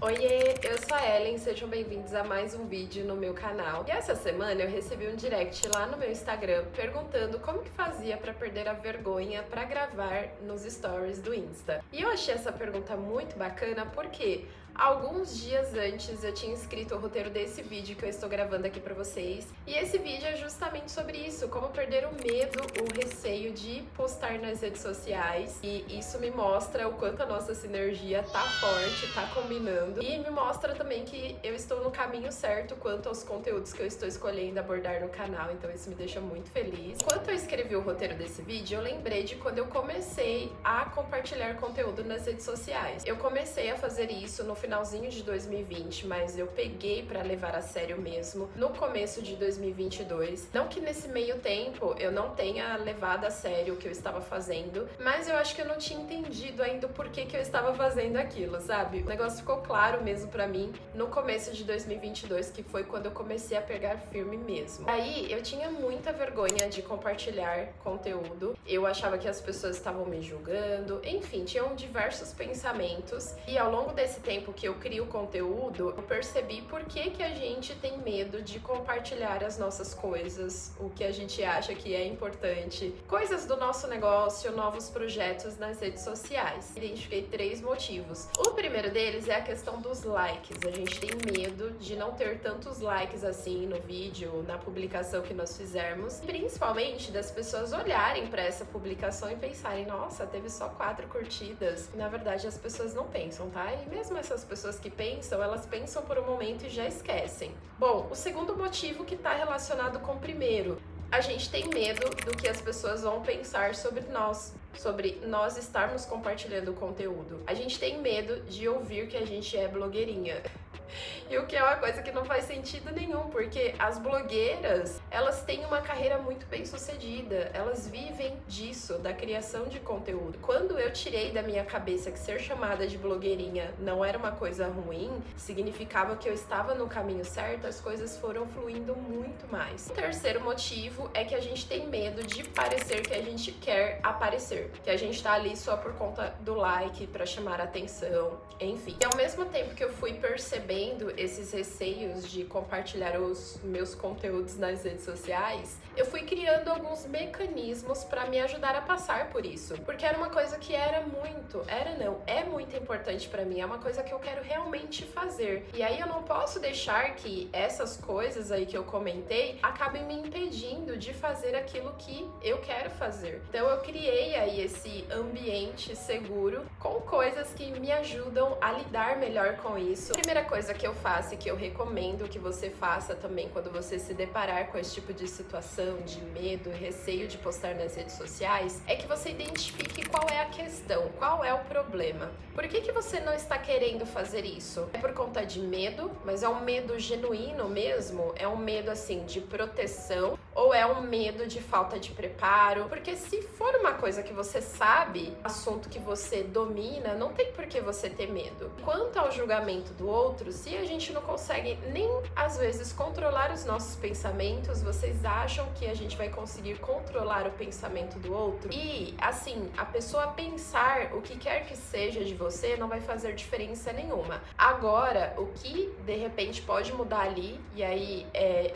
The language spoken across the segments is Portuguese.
Oiê, eu sou a Ellen, sejam bem-vindos a mais um vídeo no meu canal. E essa semana eu recebi um direct lá no meu Instagram perguntando como que fazia pra perder a vergonha pra gravar nos stories do Insta. E eu achei essa pergunta muito bacana porque alguns dias antes eu tinha escrito o roteiro desse vídeo que eu estou gravando aqui pra vocês. E esse vídeo é justamente sobre isso, como perder o medo, o receio de postar nas redes sociais. E isso me mostra o quanto a nossa sinergia tá forte, tá combinando. E me mostra também que eu estou no caminho certo quanto aos conteúdos que eu estou escolhendo abordar no canal, então isso me deixa muito feliz. Enquanto eu escrevi o roteiro desse vídeo, eu lembrei de quando eu comecei a compartilhar conteúdo nas redes sociais. Eu comecei a fazer isso no finalzinho de 2020, mas eu peguei pra levar a sério mesmo no começo de 2022. Não que nesse meio tempo eu não tenha levado a sério o que eu estava fazendo, mas eu acho que eu não tinha entendido ainda o porquê que eu estava fazendo aquilo, sabe? O negócio ficou claro mesmo pra mim no começo de 2022, que foi quando eu comecei a pegar firme mesmo. Aí eu tinha muita vergonha de compartilhar conteúdo, eu achava que as pessoas estavam me julgando, enfim, tinham diversos pensamentos. E ao longo desse tempo que eu crio conteúdo, eu percebi por que a gente tem medo de compartilhar as nossas coisas, o que a gente acha que é importante, coisas do nosso negócio, novos projetos nas redes sociais. Identifiquei 3 motivos. O primeiro deles é a questão dos likes. A gente tem medo de não ter tantos likes assim no vídeo, na publicação que nós fizermos, principalmente das pessoas olharem para essa publicação e pensarem, nossa, teve só 4 curtidas. E, na verdade, as pessoas não pensam, tá? E mesmo essas pessoas que pensam, elas pensam por um momento e já esquecem. Bom, o segundo motivo que está relacionado com o primeiro, a gente tem medo do que as pessoas vão pensar sobre nós estarmos compartilhando o conteúdo. A gente tem medo de ouvir que a gente é blogueirinha. E o que é uma coisa que não faz sentido nenhum, porque as blogueiras, elas têm uma carreira muito bem sucedida, elas vivem disso, da criação de conteúdo. Quando eu tirei da minha cabeça que ser chamada de blogueirinha não era uma coisa ruim, significava que eu estava no caminho certo, as coisas foram fluindo muito mais. O terceiro motivo é que a gente tem medo de parecer que a gente quer aparecer, que a gente tá ali só por conta do like, pra chamar a atenção, enfim. E ao mesmo tempo que eu fui percebendo esses receios de compartilhar os meus conteúdos nas redes sociais, eu fui criando alguns mecanismos para me ajudar a passar por isso, porque era uma coisa que é muito importante para mim, é uma coisa que eu quero realmente fazer. E aí eu não posso deixar que essas coisas aí que eu comentei acabem me impedindo de fazer aquilo que eu quero fazer. Então eu criei aí esse ambiente seguro com coisas que me ajudam a lidar melhor com isso. A primeira coisa que eu faço e que eu recomendo que você faça também quando você se deparar com esse tipo de situação, de medo, receio de postar nas redes sociais, é que você identifique qual é a questão, qual é o problema. Por que você não está querendo fazer isso? É por conta de medo, mas é um medo genuíno mesmo? É um medo assim de proteção? Ou é um medo de falta de preparo? Porque se for uma coisa que você sabe, assunto que você domina, não tem por que você ter medo. Quanto ao julgamento do outro, se a gente não consegue nem às vezes controlar os nossos pensamentos, vocês acham que a gente vai conseguir controlar o pensamento do outro? E assim, a pessoa pensar o que quer que seja de você não vai fazer diferença nenhuma. Agora, o que de repente pode mudar ali, e aí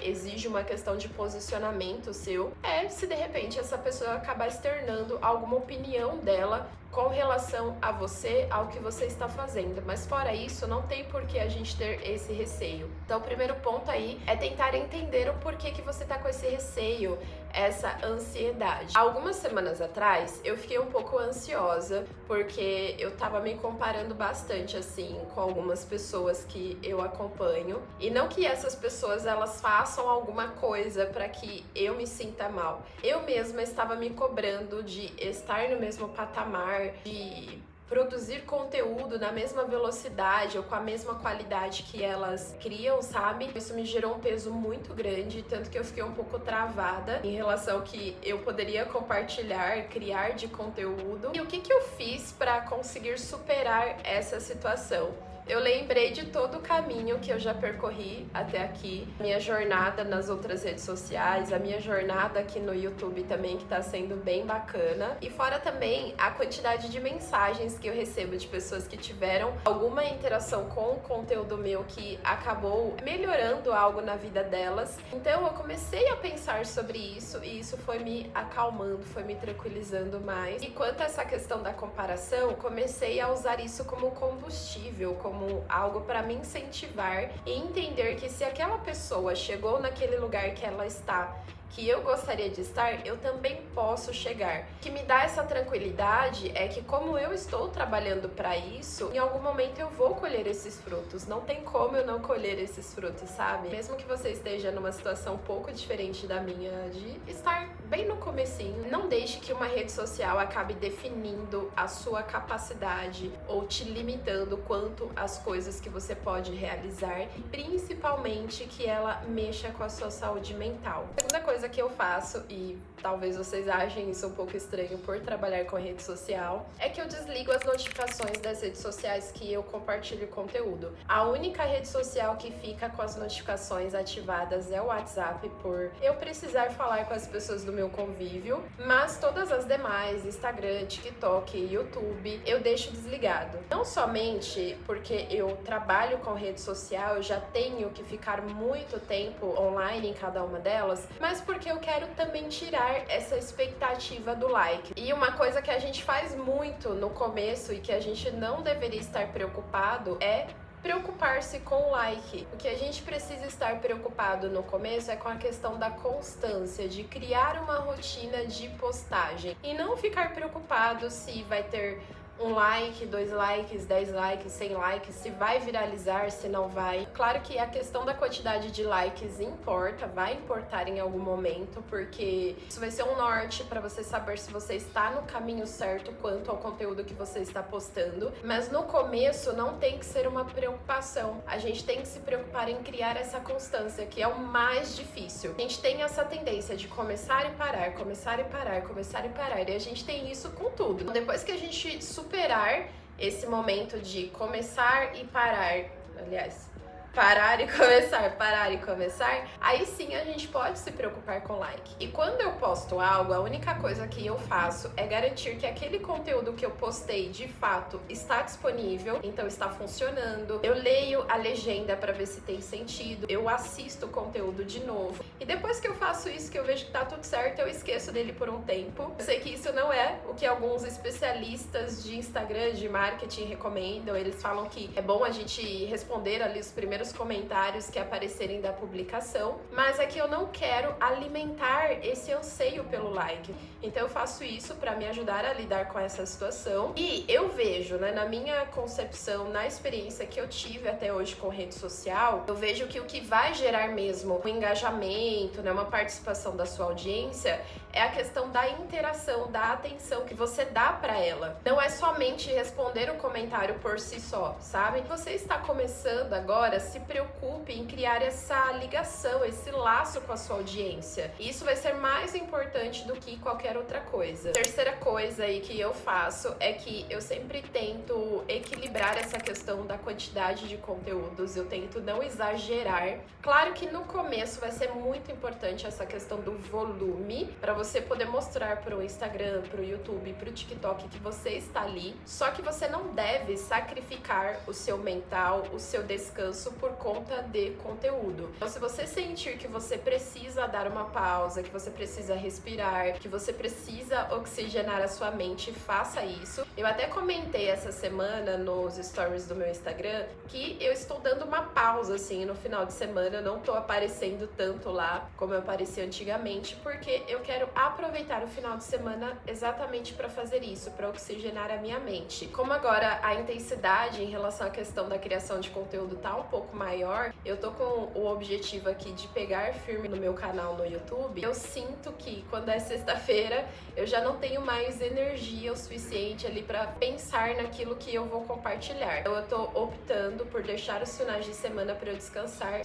exige uma questão de posicionamento seu, é se de repente essa pessoa acabar externando alguma opinião dela com relação a você, ao que você está fazendo. Mas fora isso, não tem por que a gente ter esse receio. Então o primeiro ponto aí é tentar entender o porquê que você tá com esse receio, essa ansiedade. Algumas semanas atrás, eu fiquei um pouco ansiosa, porque eu tava me comparando bastante, assim, com algumas pessoas que eu acompanho. E não que essas pessoas, elas façam alguma coisa para que eu me sinta mal. Eu mesma estava me cobrando de estar no mesmo patamar, de produzir conteúdo na mesma velocidade ou com a mesma qualidade que elas criam, sabe? Isso me gerou um peso muito grande, tanto que eu fiquei um pouco travada em relação ao que eu poderia compartilhar, criar de conteúdo. E o que eu fiz para conseguir superar essa situação? eu lembrei de todo o caminho que eu já percorri até aqui, minha jornada nas outras redes sociais, a minha jornada aqui no YouTube também, que tá sendo bem bacana, e fora também a quantidade de mensagens que eu recebo de pessoas que tiveram alguma interação com o conteúdo meu que acabou melhorando algo na vida delas. Então eu comecei a pensar sobre isso e isso foi me acalmando, foi me tranquilizando mais. E quanto a essa questão da comparação, comecei a usar isso como combustível, como algo para me incentivar e entender que se aquela pessoa chegou naquele lugar que ela está, que eu gostaria de estar, eu também posso chegar. O que me dá essa tranquilidade é que como eu estou trabalhando para isso, em algum momento eu vou colher esses frutos. Não tem como eu não colher esses frutos, sabe? Mesmo que você esteja numa situação um pouco diferente da minha, de estar bem no comecinho, não deixe que uma rede social acabe definindo a sua capacidade ou te limitando quanto às coisas que você pode realizar, e principalmente que ela mexa com a sua saúde mental. A segunda coisa que eu faço, e talvez vocês achem isso um pouco estranho por trabalhar com rede social, é que eu desligo as notificações das redes sociais que eu compartilho conteúdo. A única rede social que fica com as notificações ativadas é o WhatsApp, por eu precisar falar com as pessoas do meu convívio, mas todas as demais, Instagram, TikTok, YouTube, eu deixo desligado. Não somente porque eu trabalho com rede social, eu já tenho que ficar muito tempo online em cada uma delas, mas porque eu quero também tirar essa expectativa do like. E uma coisa que a gente faz muito no começo e que a gente não deveria estar preocupado é preocupar-se com o like. O que a gente precisa estar preocupado no começo é com a questão da constância, de criar uma rotina de postagem e não ficar preocupado se vai ter 1 like, 2 likes, 10 likes, 100 likes, se vai viralizar, se não vai. Claro que a questão da quantidade de likes importa, vai importar em algum momento, porque isso vai ser um norte para você saber se você está no caminho certo quanto ao conteúdo que você está postando. Mas no começo não tem que ser uma preocupação. A gente tem que se preocupar em criar essa constância, que é o mais difícil. A gente tem essa tendência de começar e parar, começar e parar, começar e parar. E a gente tem isso com tudo. Depois que a gente superar esse momento de começar e parar, aliás, parar e começar, aí sim a gente pode se preocupar com like. E quando eu posto algo, a única coisa que eu faço é garantir que aquele conteúdo que eu postei de fato está disponível, então está funcionando. Eu leio a legenda para ver se tem sentido, eu assisto o conteúdo de novo. E depois que eu faço isso, que eu vejo que tá tudo certo, eu esqueço dele por um tempo. Eu sei que isso não é o que alguns especialistas de Instagram, de marketing recomendam. Eles falam que é bom a gente responder ali os primeiros comentários que aparecerem da publicação, mas é que eu não quero alimentar esse anseio pelo like. Então eu faço isso para me ajudar a lidar com essa situação. E eu vejo, né, na minha concepção, na experiência que eu tive até hoje com rede social, eu vejo que o que vai gerar mesmo um engajamento, né, uma participação da sua audiência, é a questão da interação, da atenção que você dá para ela. Não é somente responder o comentário por si só, sabe? Você está começando agora, se preocupe em criar essa ligação, esse laço com a sua audiência. Isso vai ser mais importante do que qualquer outra coisa. Terceira coisa aí que eu faço é que eu sempre tento equilibrar essa questão da quantidade de conteúdos, eu tento não exagerar. Claro que no começo vai ser muito importante essa questão do volume, para você poder mostrar para o Instagram, para o YouTube, para o TikTok que você está ali. Só que você não deve sacrificar o seu mental, o seu descanso por conta de conteúdo. Então, se você sentir que você precisa dar uma pausa, que você precisa respirar, que você precisa oxigenar a sua mente, faça isso. Eu até comentei essa semana nos stories do meu Instagram que eu estou dando uma pausa, assim, no final de semana. Eu não tô aparecendo tanto lá como eu aparecia antigamente, porque eu quero aproveitar o final de semana exatamente para fazer isso, para oxigenar a minha mente. Como agora a intensidade em relação à questão da criação de conteúdo tá um pouco maior, eu tô com o objetivo aqui de pegar firme no meu canal no YouTube. Eu sinto que quando é sexta-feira eu já não tenho mais energia o suficiente ali para pensar naquilo que eu vou compartilhar. Então eu tô optando por deixar os finais de semana para eu descansar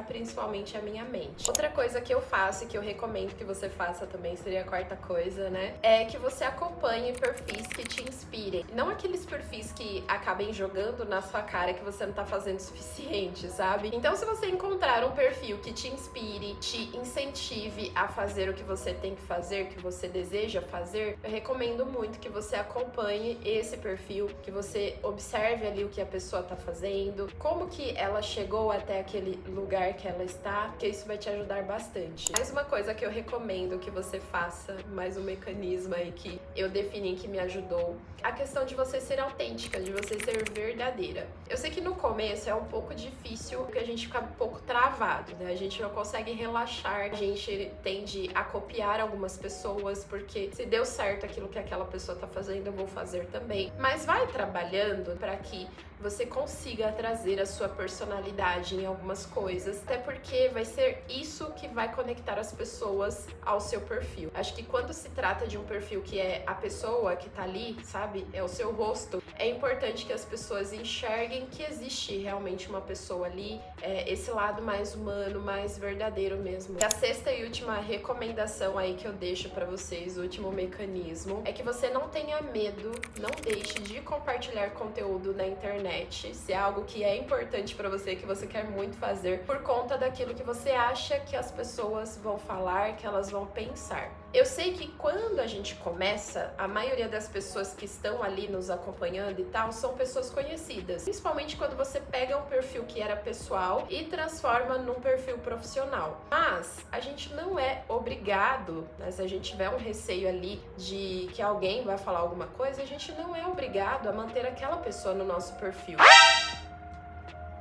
principalmente a minha mente. Outra coisa que eu faço e que eu recomendo que você faça também também seria a quarta coisa, né? É que você acompanhe perfis que te inspirem. Não aqueles perfis que acabem jogando na sua cara que você não tá fazendo o suficiente, sabe? Então, se você encontrar um perfil que te inspire, te incentive a fazer o que você tem que fazer, que você deseja fazer, eu recomendo muito que você acompanhe esse perfil, que você observe ali o que a pessoa tá fazendo, como que ela chegou até aquele lugar que ela está, que isso vai te ajudar bastante. Mais uma coisa que eu recomendo que você faça, mais um mecanismo aí que eu defini que me ajudou, a questão de você ser autêntica, de você ser verdadeira. Eu sei que no começo é um pouco difícil, porque a gente fica um pouco travado, né? A gente não consegue relaxar, a gente tende a copiar algumas pessoas, porque se deu certo aquilo que aquela pessoa tá fazendo, eu vou fazer também. Mas vai trabalhando para que você consiga trazer a sua personalidade em algumas coisas, até porque vai ser isso que vai conectar as pessoas ao seu perfil. Acho que quando se trata de um perfil que é a pessoa que tá ali, sabe, é o seu rosto, é importante que as pessoas enxerguem que existe realmente uma pessoa ali, esse lado mais humano, mais verdadeiro mesmo. E a sexta e última recomendação aí que eu deixo pra vocês, o último mecanismo, é que você não tenha medo, não deixe de compartilhar conteúdo na internet, se é algo que é importante pra você, que você quer muito fazer, por conta daquilo que você acha que as pessoas vão falar, que elas vão pensar. Eu sei que quando a gente começa, a maioria das pessoas que estão ali nos acompanhando e tal, são pessoas conhecidas. Principalmente quando você pega um perfil que era pessoal e transforma num perfil profissional. Mas a gente não é obrigado, né, se a gente tiver um receio ali de que alguém vai falar alguma coisa, a gente não é obrigado a manter aquela pessoa no nosso perfil.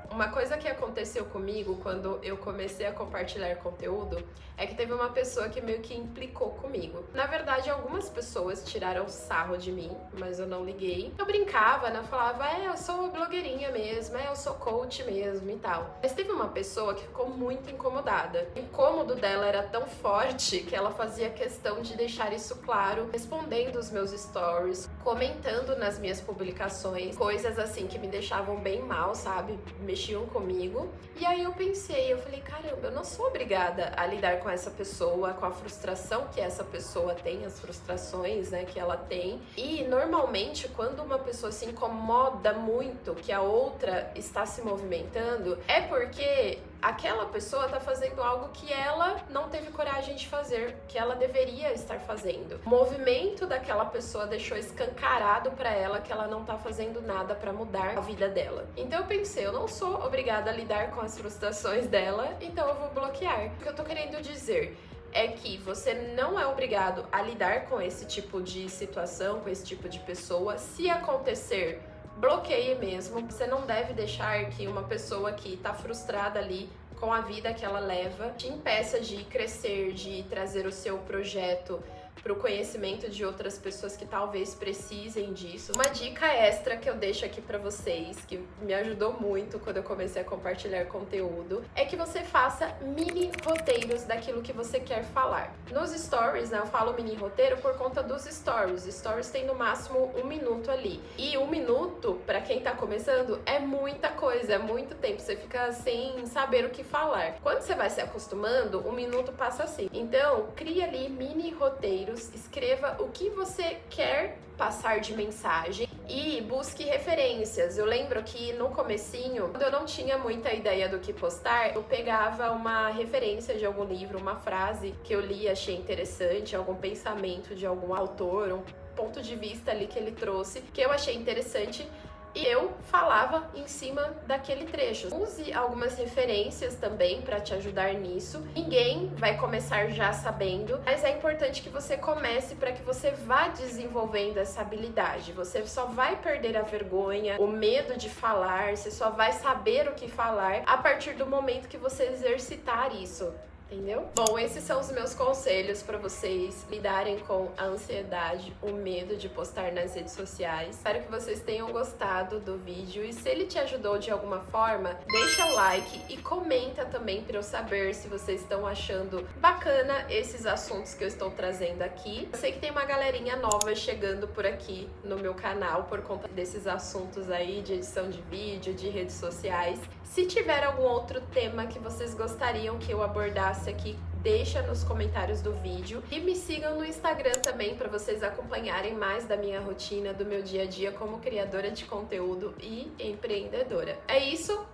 Uma coisa que aconteceu comigo quando eu comecei a compartilhar conteúdo é que teve uma pessoa que meio que implicou comigo. Na verdade, algumas pessoas tiraram sarro de mim, mas eu não liguei. Eu brincava, né? Eu falava, eu sou blogueirinha mesmo, eu sou coach mesmo e tal. Mas teve uma pessoa que ficou muito incomodada. O incômodo dela era tão forte que ela fazia questão de deixar isso claro, respondendo os meus stories, comentando nas minhas publicações, coisas assim que me deixavam bem mal, sabe? Mexiam comigo. E aí eu pensei, eu falei, caramba, eu não sou obrigada a lidar com essa pessoa, com a frustração que essa pessoa tem, as frustrações, né, que ela tem. E normalmente quando uma pessoa se incomoda muito que a outra está se movimentando, é porque aquela pessoa tá fazendo algo que ela não teve coragem de fazer, que ela deveria estar fazendo. O movimento daquela pessoa deixou escancarado pra ela que ela não tá fazendo nada pra mudar a vida dela. Então eu pensei, eu não sou obrigada a lidar com as frustrações dela, então eu vou bloquear. O que eu tô querendo dizer é que você não é obrigado a lidar com esse tipo de situação, com esse tipo de pessoa. Se acontecer, bloqueie mesmo. Você não deve deixar que uma pessoa que tá frustrada ali com a vida que ela leva te impeça de crescer, de trazer o seu projeto para o conhecimento de outras pessoas que talvez precisem disso. Uma dica extra que eu deixo aqui para vocês, que me ajudou muito quando eu comecei a compartilhar conteúdo, é que você faça mini roteiros daquilo que você quer falar. Nos stories, né, eu falo mini roteiro por conta dos stories. Stories tem no máximo 1 minuto ali. E 1 minuto, para quem tá começando, é muita coisa, é muito tempo. Você fica sem saber o que falar. Quando você vai se acostumando, 1 minuto passa assim. Então, cria ali mini roteiros, escreva o que você quer passar de mensagem e busque referências. Eu lembro que no comecinho, quando eu não tinha muita ideia do que postar, eu pegava uma referência de algum livro, uma frase que eu li e achei interessante, algum pensamento de algum autor, um ponto de vista ali que ele trouxe, que eu achei interessante, e eu falava em cima daquele trecho. Use algumas referências também para te ajudar nisso. Ninguém vai começar já sabendo, mas é importante que você comece para que você vá desenvolvendo essa habilidade. Você só vai perder a vergonha, o medo de falar, você só vai saber o que falar a partir do momento que você exercitar isso. Entendeu? Bom, esses são os meus conselhos para vocês lidarem com a ansiedade, o medo de postar nas redes sociais. Espero que vocês tenham gostado do vídeo e se ele te ajudou de alguma forma, deixa o like e comenta também para eu saber se vocês estão achando bacana esses assuntos que eu estou trazendo aqui. Eu sei que tem uma galerinha nova chegando por aqui no meu canal por conta desses assuntos aí de edição de vídeo, de redes sociais. Se tiver algum outro tema que vocês gostariam que eu abordasse aqui, deixa nos comentários do vídeo. E me sigam no Instagram também para vocês acompanharem mais da minha rotina, do meu dia a dia como criadora de conteúdo e empreendedora. É isso,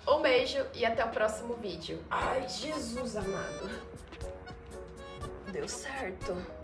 um beijo e até o próximo vídeo. Ai, Jesus amado. Deu certo.